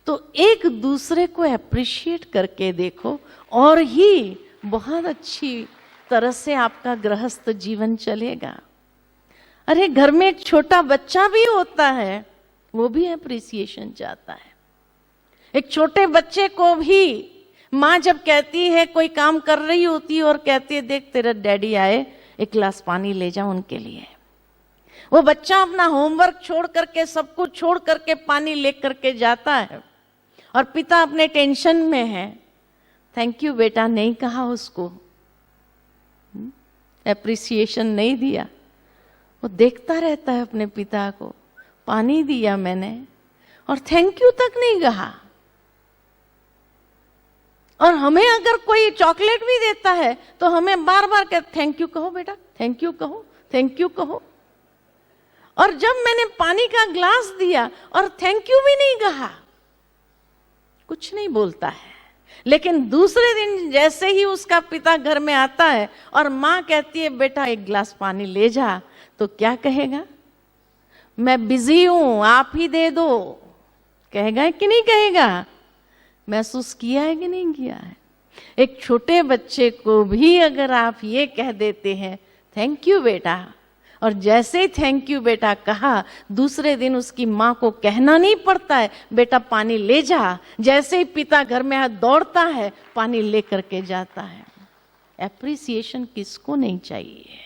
तो एक दूसरे को अप्रिशिएट करके देखो और ही बहुत अच्छी तरह से आपका गृहस्थ जीवन चलेगा। अरे घर में एक छोटा बच्चा भी होता है, वो भी अप्रिसिएशन चाहता है। एक छोटे बच्चे को भी माँ जब कहती है, कोई काम कर रही होती है और कहती है देख तेरा डैडी आए, एक गिलास पानी ले जा उनके लिए। वो बच्चा अपना होमवर्क छोड़ करके, सब कुछ छोड़ करके पानी ले करके जाता है और पिता अपने टेंशन में है, थैंक यू बेटा नहीं कहा उसको, एप्रिसिएशन नहीं दिया। वो देखता रहता है अपने पिता को, पानी दिया मैंने और थैंक यू तक नहीं कहा। और हमें अगर कोई चॉकलेट भी देता है तो हमें बार बार कहते थैंक यू कहो बेटा, थैंक यू कहो, थैंक यू कहो। और जब मैंने पानी का ग्लास दिया और थैंक यू भी नहीं कहा, कुछ नहीं बोलता है। लेकिन दूसरे दिन जैसे ही उसका पिता घर में आता है और माँ कहती है बेटा एक गिलास पानी ले जा, तो क्या कहेगा? मैं बिजी हूं, आप ही दे दो। कहेगा कि नहीं कहेगा? महसूस किया है कि नहीं किया है? एक छोटे बच्चे को भी अगर आप ये कह देते हैं थैंक यू बेटा, और जैसे ही थैंक यू बेटा कहा, दूसरे दिन उसकी माँ को कहना नहीं पड़ता है बेटा पानी ले जा, जैसे ही पिता घर में दौड़ता है पानी ले करके जाता है। एप्रिसिएशन किसको नहीं चाहिए?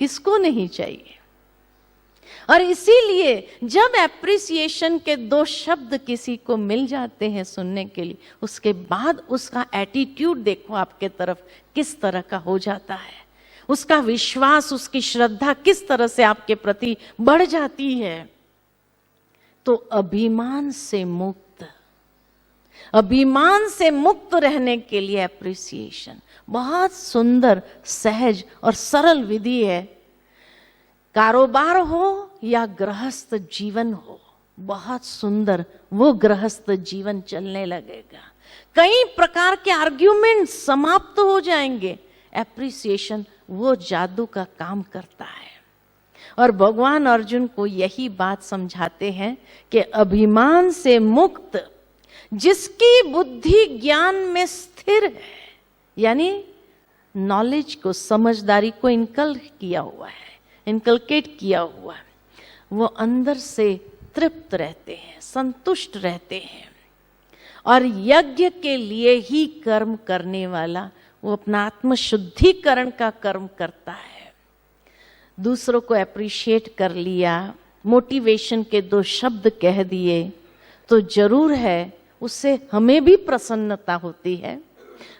किसको नहीं चाहिए? और इसीलिए जब एप्रिसिएशन के दो शब्द किसी को मिल जाते हैं सुनने के लिए, उसके बाद उसका एटीट्यूड देखो आपके तरफ किस तरह का हो जाता है। उसका विश्वास, उसकी श्रद्धा किस तरह से आपके प्रति बढ़ जाती है। तो अभिमान से मुक्त रहने के लिए एप्रिसिएशन बहुत सुंदर, सहज और सरल विधि है। कारोबार हो या गृहस्थ जीवन हो, बहुत सुंदर वो गृहस्थ जीवन चलने लगेगा। कई प्रकार के आर्ग्यूमेंट समाप्त हो जाएंगे। एप्रिसिएशन वो जादू का काम करता है। और भगवान अर्जुन को यही बात समझाते हैं कि अभिमान से मुक्त जिसकी बुद्धि ज्ञान में स्थिर है, यानी नॉलेज को, समझदारी को इनकलकेट किया हुआ है, वो अंदर से तृप्त रहते हैं, संतुष्ट रहते हैं। और यज्ञ के लिए ही कर्म करने वाला वो अपना आत्मशुद्धिकरण का कर्म करता है। दूसरों को एप्रिशिएट कर लिया, मोटिवेशन के दो शब्द कह दिए, तो जरूर है उससे हमें भी प्रसन्नता होती है,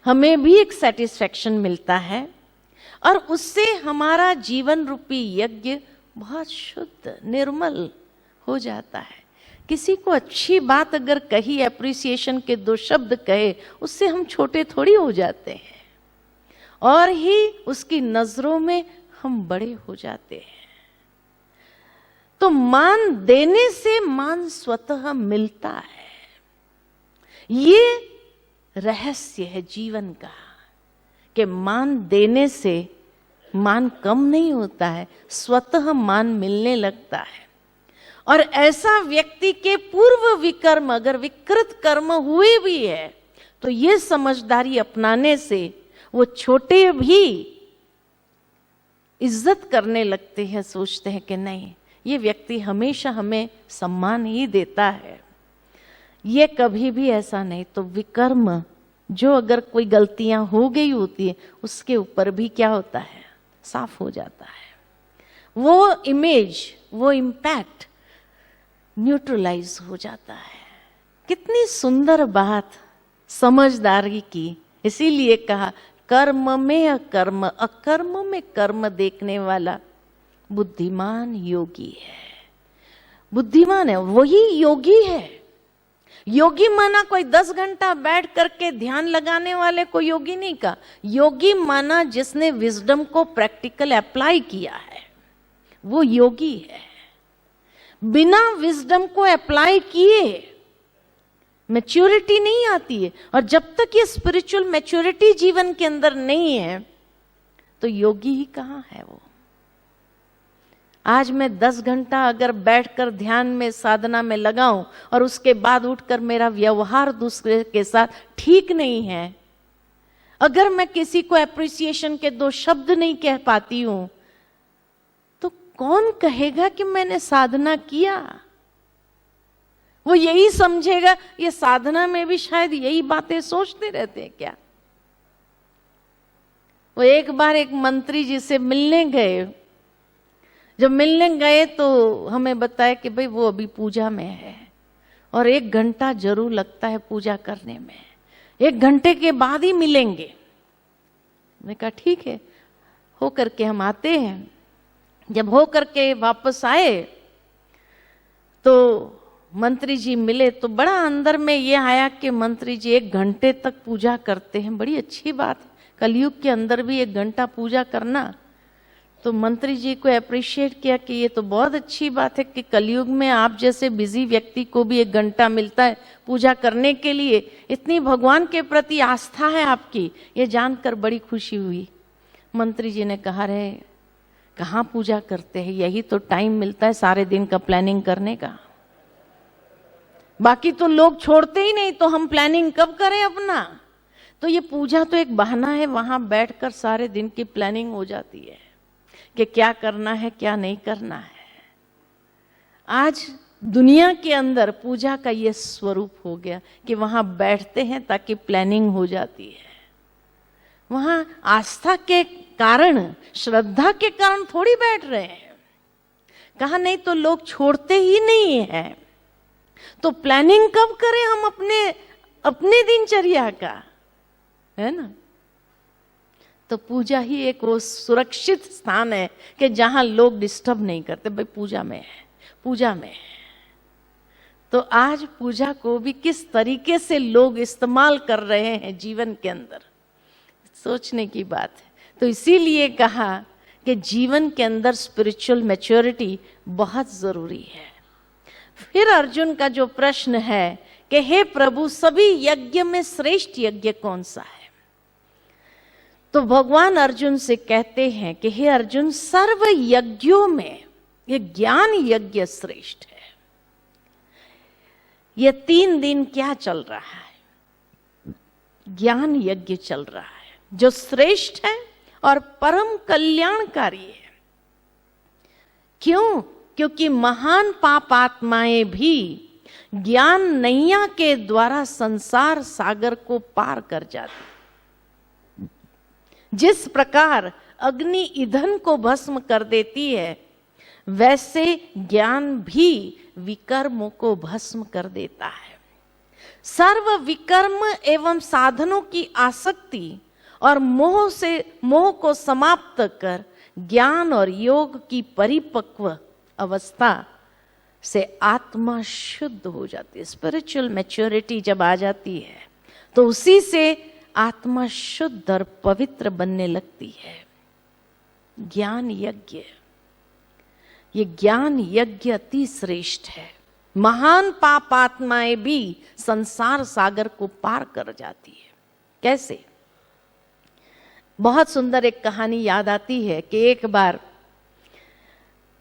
हमें भी एक सेटिस्फैक्शन मिलता है, और उससे हमारा जीवन रूपी यज्ञ बहुत शुद्ध, निर्मल हो जाता है। किसी को अच्छी बात अगर कही, एप्रिसिएशन के दो शब्द कहे, उससे हम छोटे थोड़ी हो जाते हैं और ही उसकी नजरों में हम बड़े हो जाते हैं। तो मान देने से मान स्वतः मिलता है। ये रहस्य है जीवन का कि मान देने से मान कम नहीं होता है, स्वतः मान मिलने लगता है। और ऐसा व्यक्ति के पूर्व विकर्म अगर विकृत कर्म हुए भी है, तो ये समझदारी अपनाने से वो छोटे भी इज्जत करने लगते हैं, सोचते हैं कि नहीं, ये व्यक्ति हमेशा हमें सम्मान ही देता है, ये कभी भी ऐसा नहीं। तो विकर्म, जो अगर कोई गलतियां हो गई होती है, उसके ऊपर भी क्या होता है, साफ हो जाता है। वो इमेज, वो इम्पैक्ट न्यूट्रलाइज हो जाता है। कितनी सुंदर बात समझदारी की। इसीलिए कहा कर्म में अकर्म, अकर्म में कर्म देखने वाला बुद्धिमान योगी है। बुद्धिमान है वही योगी है। योगी माना कोई 10 घंटा बैठ करके ध्यान लगाने वाले को योगी नहीं कहा। योगी माना जिसने विजडम को प्रैक्टिकल अप्लाई किया है, वो योगी है। बिना विजडम को अप्लाई किए मैच्योरिटी नहीं आती है। और जब तक ये स्पिरिचुअल मैच्योरिटी जीवन के अंदर नहीं है, तो योगी ही कहाँ है वो। आज मैं 10 घंटा अगर बैठकर ध्यान में साधना में लगाऊं और उसके बाद उठकर मेरा व्यवहार दूसरे के साथ ठीक नहीं है, अगर मैं किसी को एप्रिसिएशन के 2 शब्द नहीं कह पाती हूं, तो कौन कहेगा कि मैंने साधना किया? वो यही समझेगा ये साधना में भी शायद यही बातें सोचते रहते हैं क्या। वो एक बार एक मंत्री जी से मिलने गए। जब मिलने गए तो हमें बताया कि भाई वो अभी पूजा में है और 1 घंटा जरूर लगता है पूजा करने में, 1 घंटे के बाद ही मिलेंगे। मैं कहा ठीक है, हो करके हम आते हैं। जब हो करके वापस आए तो मंत्री जी मिले तो बड़ा अंदर में ये आया कि मंत्री जी 1 घंटे तक पूजा करते हैं, बड़ी अच्छी बात है, कलयुग के अंदर भी 1 घंटा पूजा करना। तो मंत्री जी को अप्रिशिएट किया कि ये तो बहुत अच्छी बात है कि कलयुग में आप जैसे बिजी व्यक्ति को भी 1 घंटा मिलता है पूजा करने के लिए। इतनी भगवान के प्रति आस्था है आपकी, ये जानकर बड़ी खुशी हुई। मंत्री जी ने कहा, रे कहाँ पूजा करते हैं, यही तो टाइम मिलता है सारे दिन का प्लानिंग करने का, बाकी तो लोग छोड़ते ही नहीं, तो हम प्लानिंग कब करें अपना। तो ये पूजा तो एक बहाना है, वहां बैठकर सारे दिन की प्लानिंग हो जाती है कि क्या करना है क्या नहीं करना है। आज दुनिया के अंदर पूजा का ये स्वरूप हो गया कि वहां बैठते हैं ताकि प्लानिंग हो जाती है। वहां आस्था के कारण, श्रद्धा के कारण थोड़ी बैठ रहे हैं। कहा नहीं तो लोग छोड़ते ही नहीं है, तो प्लानिंग कब करें हम अपने दिनचर्या का, है ना। तो पूजा ही एक वो सुरक्षित स्थान है कि जहां लोग डिस्टर्ब नहीं करते। भाई पूजा में है, पूजा में है। तो आज पूजा को भी किस तरीके से लोग इस्तेमाल कर रहे हैं जीवन के अंदर, सोचने की बात है। तो इसीलिए कहा कि जीवन के अंदर स्पिरिचुअल मैच्योरिटी बहुत जरूरी है। फिर अर्जुन का जो प्रश्न है कि हे प्रभु, सभी यज्ञ में श्रेष्ठ यज्ञ कौन सा है? तो भगवान अर्जुन से कहते हैं कि हे अर्जुन, सर्व यज्ञों में ये ज्ञान यज्ञ श्रेष्ठ है। ये 3 दिन क्या चल रहा है? ज्ञान यज्ञ चल रहा है जो श्रेष्ठ है और परम कल्याणकारी है। क्यों? क्योंकि महान पापात्माएं भी ज्ञान नैया के द्वारा संसार सागर को पार कर जाती। जिस प्रकार अग्नि ईंधन को भस्म कर देती है, वैसे ज्ञान भी विकर्मों को भस्म कर देता है। सर्व विकर्म एवं साधनों की आसक्ति और मोह को समाप्त कर ज्ञान और योग की परिपक्व अवस्था से आत्मा शुद्ध हो जाती है। स्पिरिचुअल मैच्योरिटी जब आ जाती है तो उसी से आत्मा शुद्ध और पवित्र बनने लगती है। ज्ञान यज्ञ, ये ज्ञान यज्ञ अति श्रेष्ठ है। महान पापात्माएं भी संसार सागर को पार कर जाती है। कैसे? बहुत सुंदर एक कहानी याद आती है कि एक बार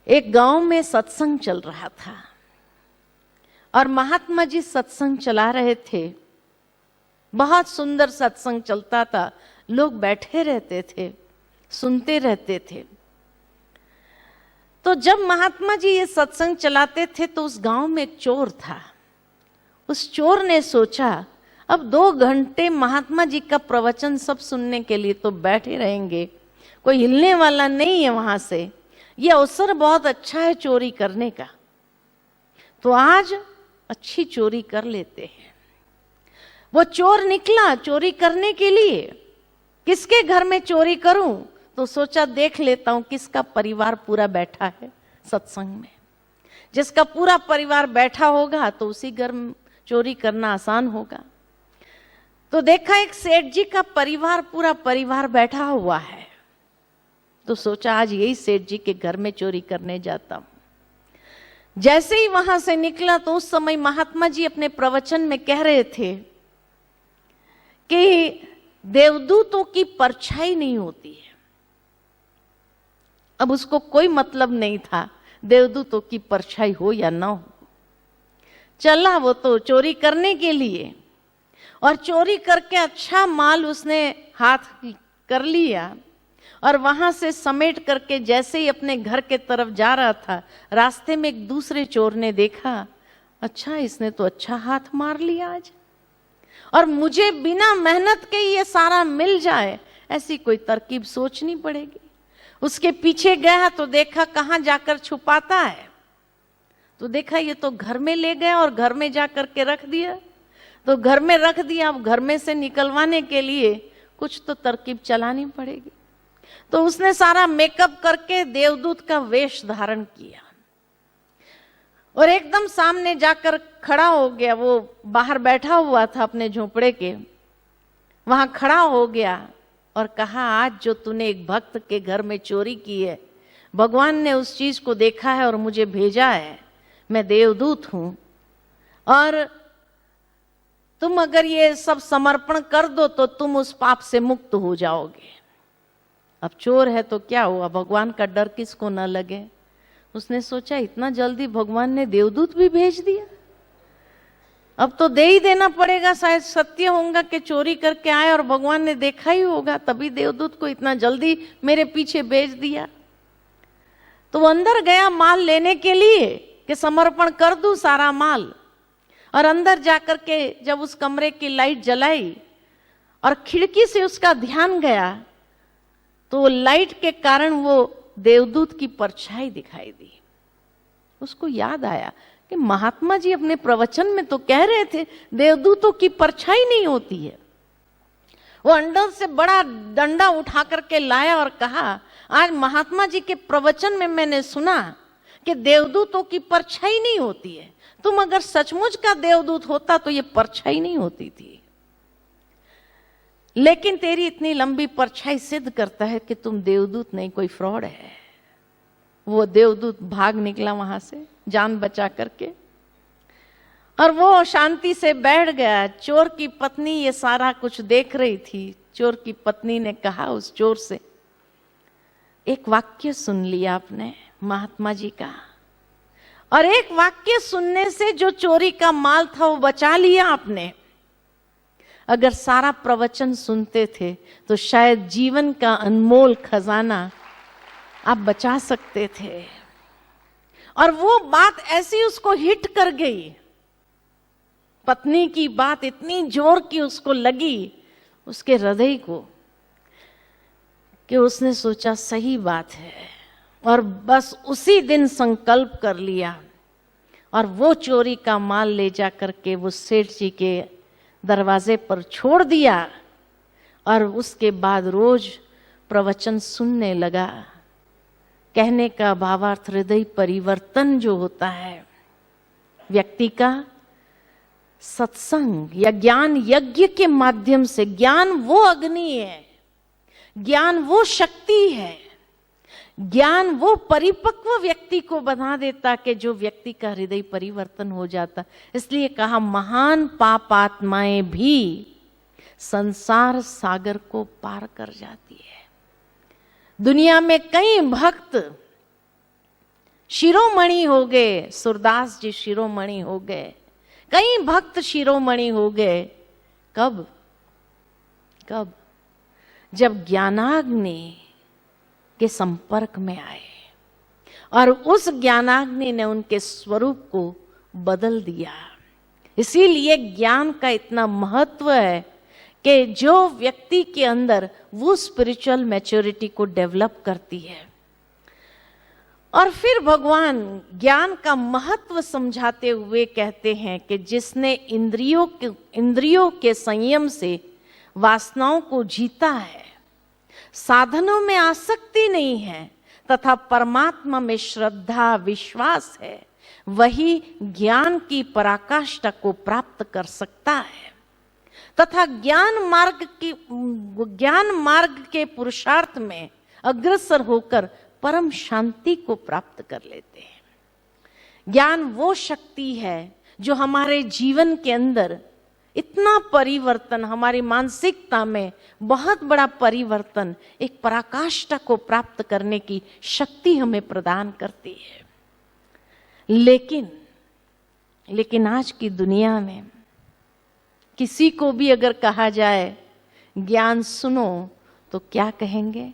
एक गांव में सत्संग चल रहा था और महात्मा जी सत्संग चला रहे थे। बहुत सुंदर सत्संग चलता था, लोग बैठे रहते थे, सुनते रहते थे। तो जब महात्मा जी ये सत्संग चलाते थे तो उस गांव में एक चोर था। उस चोर ने सोचा अब 2 घंटे महात्मा जी का प्रवचन सब सुनने के लिए तो बैठे रहेंगे, कोई हिलने वाला नहीं है वहां से, ये अवसर बहुत अच्छा है चोरी करने का, तो आज अच्छी चोरी कर लेते हैं। वो चोर निकला चोरी करने के लिए। किसके घर में चोरी करूं? तो सोचा देख लेता हूं किसका परिवार पूरा बैठा है सत्संग में। जिसका पूरा परिवार बैठा होगा तो उसी घर में चोरी करना आसान होगा। तो देखा एक सेठ जी का परिवार, पूरा परिवार बैठा हुआ है। तो सोचा आज यही सेठ जी के घर में चोरी करने जाता हूं। जैसे ही वहां से निकला तो उस समय महात्मा जी अपने प्रवचन में कह रहे थे कि देवदूतों की परछाई नहीं होती है, अब उसको कोई मतलब नहीं था देवदूतों की परछाई हो या ना हो। चला वो तो चोरी करने के लिए, और चोरी करके अच्छा माल उसने हाथ कर लिया, और वहां से समेट करके जैसे ही अपने घर के तरफ जा रहा था, रास्ते में एक दूसरे चोर ने देखा, अच्छा इसने तो अच्छा हाथ मार लिया आज, और मुझे बिना मेहनत के ये सारा मिल जाए, ऐसी कोई तरकीब सोचनी पड़ेगी। उसके पीछे गया तो देखा कहां जाकर छुपाता है, तो देखा ये तो घर में ले गया और घर में जाकर के रख दिया। तो घर में रख दिया, अब घर में से निकलवाने के लिए कुछ तो तरकीब चलानी पड़ेगी। तो उसने सारा मेकअप करके देवदूत का वेश धारण किया और एकदम सामने जाकर खड़ा हो गया। वो बाहर बैठा हुआ था अपने झोपड़े के, वहां खड़ा हो गया और कहा, आज जो तूने एक भक्त के घर में चोरी की है, भगवान ने उस चीज को देखा है और मुझे भेजा है। मैं देवदूत हूं और तुम अगर ये सब समर्पण कर दो तो तुम उस पाप से मुक्त हो जाओगे। अब चोर है तो क्या हुआ, भगवान का डर किसको न लगे। उसने सोचा इतना जल्दी भगवान ने देवदूत भी भेज दिया, अब तो दे ही देना पड़ेगा, शायद सत्य होगा कि चोरी करके आए और भगवान ने देखा ही होगा, तभी देवदूत को इतना जल्दी मेरे पीछे भेज दिया। तो वो अंदर गया माल लेने के लिए कि समर्पण कर दूं सारा माल, और अंदर जाकर के जब उस कमरे की लाइट जलाई और खिड़की से उसका ध्यान गया तो लाइट के कारण वो देवदूत की परछाई दिखाई दी। उसको याद आया कि महात्मा जी अपने प्रवचन में तो कह रहे थे देवदूतों की परछाई नहीं होती है। वो अंदर से बड़ा डंडा उठा करके लाया और कहा, आज महात्मा जी के प्रवचन में मैंने सुना कि देवदूतों की परछाई नहीं होती है। तुम अगर सचमुच का देवदूत होता तो ये परछाई नहीं होती थी, लेकिन तेरी इतनी लंबी परछाई सिद्ध करता है कि तुम देवदूत नहीं, कोई फ्रॉड है। वो देवदूत भाग निकला वहां से जान बचा करके, और वो शांति से बैठ गया। चोर की पत्नी ये सारा कुछ देख रही थी। चोर की पत्नी ने कहा उस चोर से, एक वाक्य सुन लिया आपने महात्मा जी का, और एक वाक्य सुनने से जो चोरी का माल था वो बचा लिया आपने। अगर सारा प्रवचन सुनते थे तो शायद जीवन का अनमोल खजाना आप बचा सकते थे। और वो बात ऐसी उसको हिट कर गई, पत्नी की बात इतनी जोर की उसको लगी उसके हृदय को, कि उसने सोचा सही बात है, और बस उसी दिन संकल्प कर लिया और वो चोरी का माल ले जा करके वो सेठ जी के दरवाजे पर छोड़ दिया, और उसके बाद रोज प्रवचन सुनने लगा। कहने का भावार्थ हृदय परिवर्तन जो होता है व्यक्ति का, सत्संग या ज्ञान यज्ञ के माध्यम से, ज्ञान वो अग्नि है, ज्ञान वो शक्ति है, ज्ञान वो परिपक्व व्यक्ति को बना देता कि जो व्यक्ति का हृदय परिवर्तन हो जाता। इसलिए कहा, महान पापात्माएं भी संसार सागर को पार कर जाती है। दुनिया में कई भक्त शिरोमणि हो गए, सूरदास जी शिरोमणि हो गए, कई भक्त शिरोमणि हो गए। कब? जब ज्ञानाग्नि के संपर्क में आए और उस ज्ञानाग्नि ने उनके स्वरूप को बदल दिया। इसीलिए ज्ञान का इतना महत्व है कि जो व्यक्ति के अंदर वो स्पिरिचुअल मैच्योरिटी को डेवलप करती है। और फिर भगवान ज्ञान का महत्व समझाते हुए कहते हैं कि जिसने इंद्रियों के संयम से वासनाओं को जीता है, साधनों में आसक्ति नहीं है तथा परमात्मा में श्रद्धा विश्वास है, वही ज्ञान की पराकाष्ठा को प्राप्त कर सकता है तथा ज्ञान मार्ग के पुरुषार्थ में अग्रसर होकर परम शांति को प्राप्त कर लेते हैं। ज्ञान वो शक्ति है जो हमारे जीवन के अंदर इतना परिवर्तन हमारी मानसिकता में, बहुत बड़ा परिवर्तन एक पराकाष्ठा को प्राप्त करने की शक्ति हमें प्रदान करती है। लेकिन आज की दुनिया में किसी को भी अगर कहा जाए ज्ञान सुनो तो क्या कहेंगे?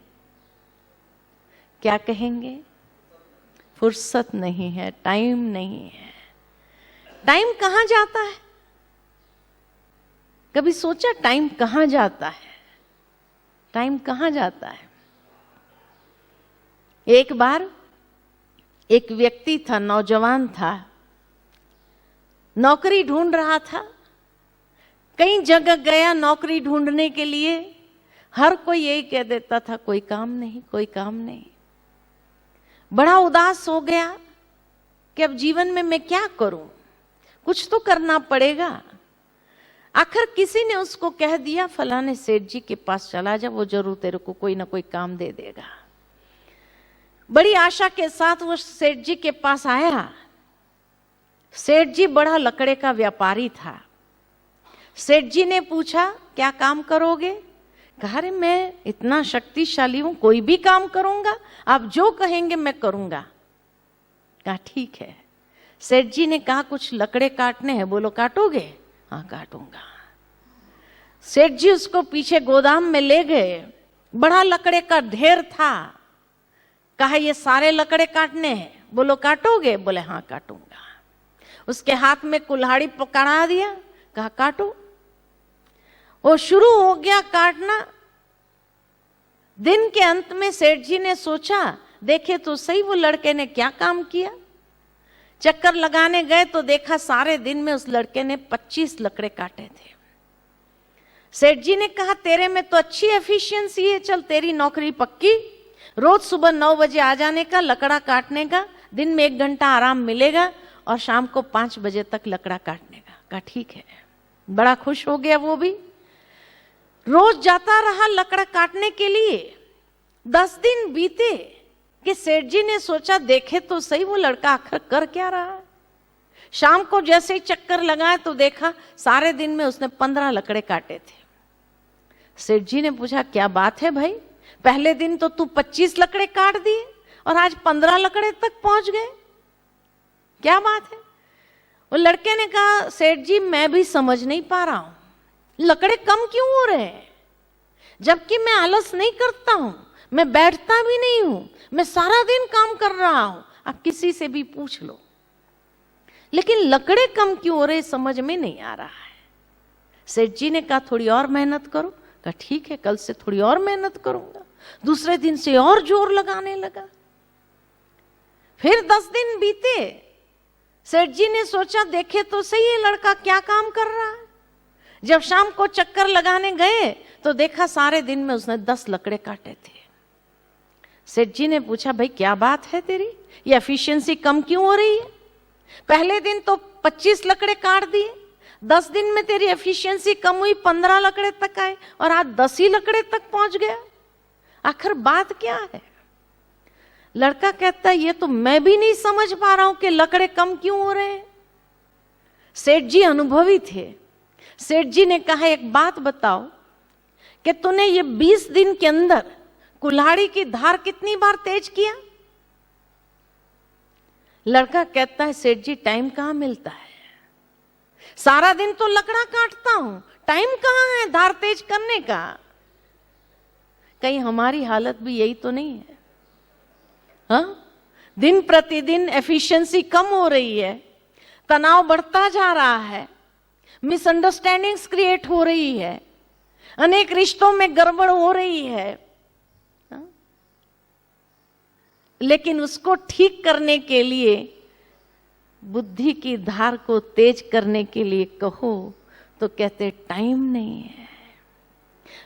क्या कहेंगे? फुर्सत नहीं है, टाइम नहीं है। टाइम कहां जाता है? कभी सोचा टाइम कहां जाता है? टाइम कहां जाता है? एक बार एक व्यक्ति था, नौजवान था, नौकरी ढूंढ रहा था। कई जगह गया नौकरी ढूंढने के लिए, हर कोई यही कह देता था कोई काम नहीं, कोई काम नहीं। बड़ा उदास हो गया कि अब जीवन में मैं क्या करूं, कुछ तो करना पड़ेगा। आखिर किसी ने उसको कह दिया फलाने सेठ जी के पास चला जा, वो जरूर तेरे को कोई ना कोई काम दे देगा। बड़ी आशा के साथ वो सेठ जी के पास आया। सेठ जी बड़ा लकड़े का व्यापारी था। सेठ जी ने पूछा क्या काम करोगे? कहा अरे मैं इतना शक्तिशाली हूं, कोई भी काम करूंगा, आप जो कहेंगे मैं करूंगा। कहा ठीक है। सेठ जी ने कहा कुछ लकड़े काटने हैं, बोलो काटोगे? हाँ काटूंगा। सेठ जी उसको पीछे गोदाम में ले गए, बड़ा लकड़े का ढेर था। कहा ये सारे लकड़े काटने हैं, बोलो काटोगे? बोले हाँ काटूंगा। उसके हाथ में कुल्हाड़ी पकड़ा दिया, कहा काटो। वो शुरू हो गया काटना। दिन के अंत में सेठ जी ने सोचा देखे तो सही वो लड़के ने क्या काम किया। चक्कर लगाने गए तो देखा सारे दिन में उस लड़के ने 25 लकड़े काटे थे। सेठ जी ने कहा तेरे में तो अच्छी एफिशिएंसी है, चल तेरी नौकरी पक्की, रोज सुबह 9 बजे आ जाने का, लकड़ा काटने का, दिन में 1 घंटा आराम मिलेगा और शाम को 5 बजे तक लकड़ा काटने का। कहा ठीक है। बड़ा खुश हो गया वो भी, रोज जाता रहा लकड़ा काटने के लिए। 10 दिन बीते कि सेठ जी ने सोचा देखे तो सही वो लड़का आखिर कर क्या रहा है। शाम को जैसे ही चक्कर लगाए तो देखा सारे दिन में उसने 15 लकड़े काटे थे। सेठ जी ने पूछा क्या बात है भाई, पहले दिन तो तू 25 लकड़े काट दिए और आज 15 लकड़े तक पहुंच गए, क्या बात है? वो लड़के ने कहा सेठ जी मैं भी समझ नहीं पा रहा हूं, लकड़े कम क्यों हो रहे हैं? जबकि मैं आलस नहीं करता हूं, मैं बैठता भी नहीं हूं, मैं सारा दिन काम कर रहा हूं, आप किसी से भी पूछ लो, लेकिन लकड़े कम क्यों हो रहे समझ में नहीं आ रहा है। सेठ जी ने कहा थोड़ी और मेहनत करो। कहा ठीक है, कल से थोड़ी और मेहनत करूंगा। दूसरे दिन से और जोर लगाने लगा। फिर 10 दिन बीते। सेठ जी ने सोचा देखे तो सही ये लड़का क्या काम कर रहा है। जब शाम को चक्कर लगाने गए तो देखा सारे दिन में उसने 10 लकड़े काटे थे। सेठ जी ने पूछा भाई क्या बात है तेरी, ये एफिशिएंसी कम क्यों हो रही है? पहले दिन तो 25 लकड़े काट दिए, 10 दिन में तेरी एफिशिएंसी कम हुई, 15 लकड़े तक आए और आज 10 ही लकड़े तक पहुंच गया। आखिर बात क्या है? लड़का कहता है ये तो मैं भी नहीं समझ पा रहा हूं कि लकड़े कम क्यों हो रहे हैं। सेठ जी अनुभवी थे। सेठ जी ने कहा एक बात बताओ कि तूने ये 20 दिन के अंदर कुल्हाड़ी की धार कितनी बार तेज किया? लड़का कहता है सेठ जी टाइम कहां मिलता है, सारा दिन तो लकड़ा काटता हूं, टाइम कहां है धार तेज करने का। कहीं हमारी हालत भी यही तो नहीं है? हाँ, दिन प्रतिदिन एफिशिएंसी कम हो रही है, तनाव बढ़ता जा रहा है, मिसअंडरस्टैंडिंग्स क्रिएट हो रही है, अनेक रिश्तों में गड़बड़ हो रही है। हाँ? लेकिन उसको ठीक करने के लिए, बुद्धि की धार को तेज करने के लिए कहो तो कहते टाइम नहीं है।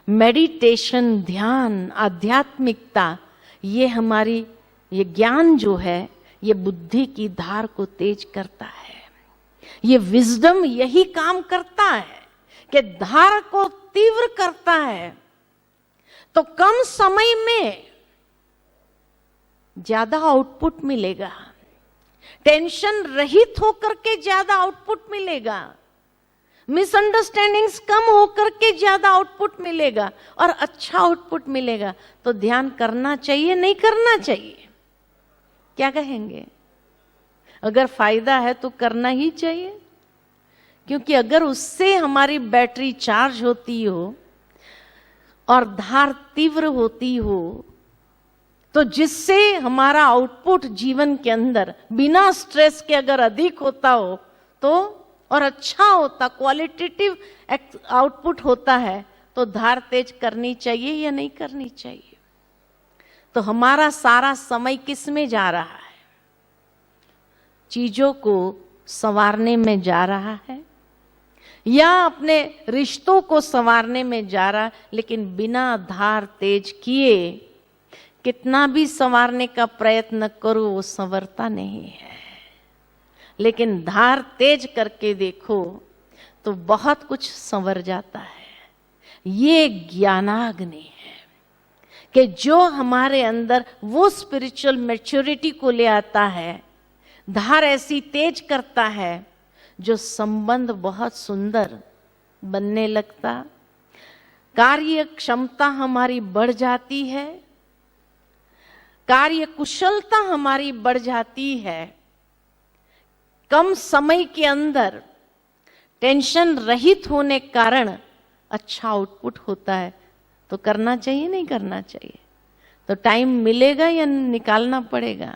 मेडिटेशन, ध्यान, आध्यात्मिकता, ये हमारी ये ज्ञान जो है ये बुद्धि की धार को तेज करता है। ये विजडम यही काम करता है कि धार को तीव्र करता है, तो कम समय में ज्यादा आउटपुट मिसअंडरस्टैंडिंग्स कम होकर के ज्यादा आउटपुट मिलेगा और अच्छा आउटपुट मिलेगा। तो ध्यान करना चाहिए, नहीं करना चाहिए? क्या कहेंगे? अगर फायदा है तो करना ही चाहिए, क्योंकि अगर उससे हमारी बैटरी चार्ज होती हो और धार तीव्र होती हो, तो जिससे हमारा आउटपुट जीवन के अंदर बिना स्ट्रेस के अगर अधिक होता हो तो, और अच्छा होता, क्वालिटेटिव आउटपुट होता है, तो धार तेज करनी चाहिए या नहीं करनी चाहिए? तो हमारा सारा समय किस में जा रहा है? चीजों को संवारने में जा रहा है या अपने रिश्तों को संवारने में जा रहा है? लेकिन बिना धार तेज किए कितना भी संवारने का प्रयत्न करो, वो संवरता नहीं है। लेकिन धार तेज करके देखो तो बहुत कुछ संवर जाता है। ये ज्ञानाग्नि है कि जो हमारे अंदर वो स्पिरिचुअल मैच्योरिटी को ले आता है, धार ऐसी तेज करता है जो संबंध बहुत सुंदर बनने लगता, कार्य क्षमता हमारी बढ़ जाती है, कार्य कुशलता हमारी बढ़ जाती है, कम समय के अंदर टेंशन रहित होने के कारण अच्छा आउटपुट होता है। तो करना चाहिए, नहीं करना चाहिए? तो टाइम मिलेगा या निकालना पड़ेगा?